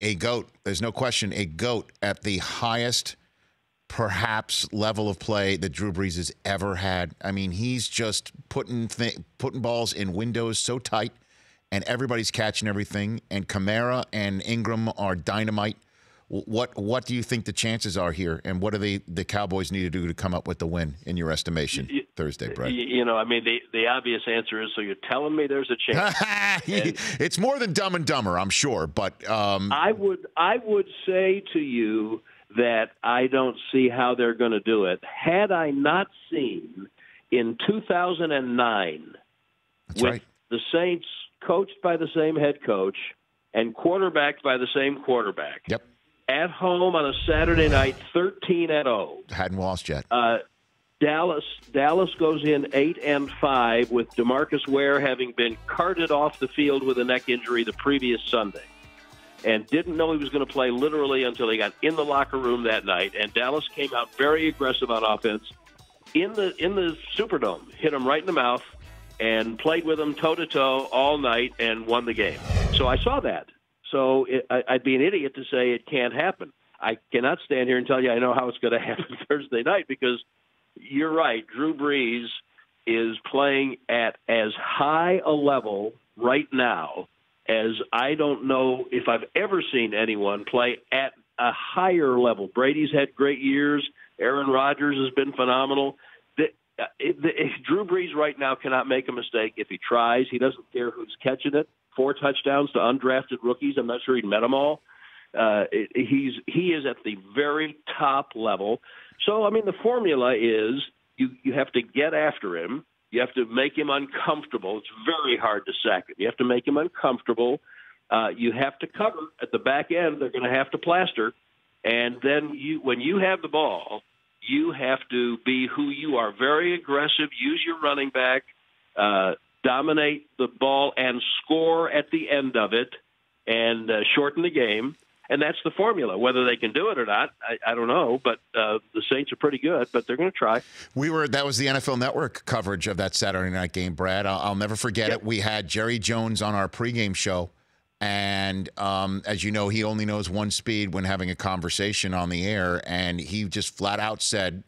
A GOAT. There's no question. A GOAT at the highest, perhaps, level of play that Drew Brees has ever had. I mean, he's just putting balls in windows so tight, and everybody's catching everything. And Kamara and Ingram are dynamite. What do you think the chances are here, and what do the Cowboys need to do to come up with the win, in your estimation, Thursday, Brett? I mean, the obvious answer is, so you're telling me there's a chance? It's more than Dumb and Dumber, I'm sure, but I would say to you that I don't see how they're going to do it. Had I not seen in 2009 That's with right. the Saints coached by the same head coach and quarterbacked by the same quarterback. Yep. At home on a Saturday night, 13-0. Hadn't lost yet. Dallas goes in 8-5 with DeMarcus Ware having been carted off the field with a neck injury the previous Sunday, and didn't know he was going to play literally until he got in the locker room that night. And Dallas came out very aggressive on offense in the Superdome, hit him right in the mouth, and played with him toe-to-toe all night and won the game. So I saw that. So I'd be an idiot to say it can't happen. I cannot stand here and tell you I know how it's going to happen Thursday night, because you're right. Drew Brees is playing at as high a level right now as I don't know if I've ever seen anyone play at a higher level. Brady's had great years. Aaron Rodgers has been phenomenal. Drew Brees right now cannot make a mistake if he tries. He doesn't care who's catching it. 4 touchdowns to undrafted rookies. I'm not sure he'd met them all. He is at the very top level. So, I mean, the formula is you have to get after him. You have to make him uncomfortable. It's very hard to sack him. You have to make him uncomfortable. You have to cover at the back end. They're going to have to plaster. And then when you have the ball, you have to be who you are. Very aggressive. Use your running back. Dominate the ball and score at the end of it, and shorten the game. And that's the formula. Whether they can do it or not, I don't know. But the Saints are pretty good, but they're going to try. That was the NFL Network coverage of that Saturday night game, Brad. I'll never forget it. We had Jerry Jones on our pregame show, and as you know, he only knows one speed when having a conversation on the air, and he just flat out said,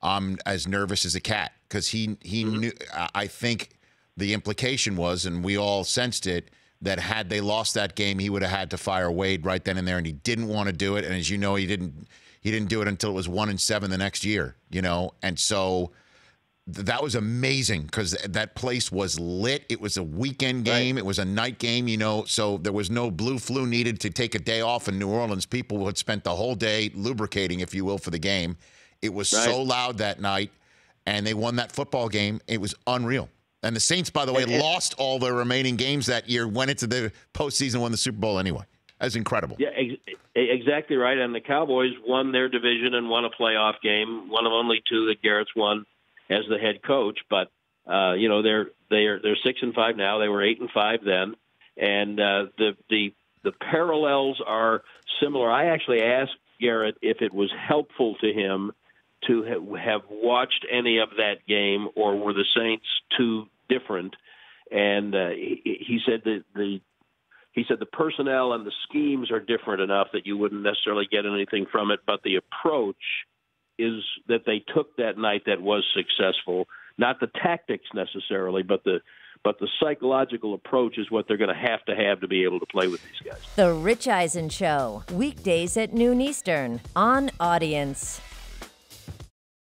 "I'm as nervous as a cat," because he knew. I think the implication was, and we all sensed it, that had they lost that game, he would have had to fire Wade right then and there, and he didn't want to do it. And as you know, he didn't do it until it was 1-7 the next year, And so that was amazing, because that place was lit. It was a weekend game. Right. It was a night game, so there was no blue flu needed to take a day off in New Orleans. People had spent the whole day lubricating, if you will, for the game. It was so loud that night, and they won that football game. It was unreal. And the Saints, by the way, lost all their remaining games that year, went into the postseason, won the Super Bowl anyway. That was incredible. Yeah, exactly right. And the Cowboys won their division and won a playoff game, one of only 2 that Garrett's won as the head coach. But they're 6-5 now. They were 8-5 then, and the parallels are similar. I actually asked Garrett if it was helpful to him to have watched any of that game, or were the Saints too different? And he said that the personnel and the schemes are different enough that you wouldn't necessarily get anything from it, but the approach is that they took that night that was successful. Not the tactics necessarily, but the psychological approach is what they're going to have to be able to play with these guys. The Rich Eisen Show, weekdays at noon Eastern on Audience.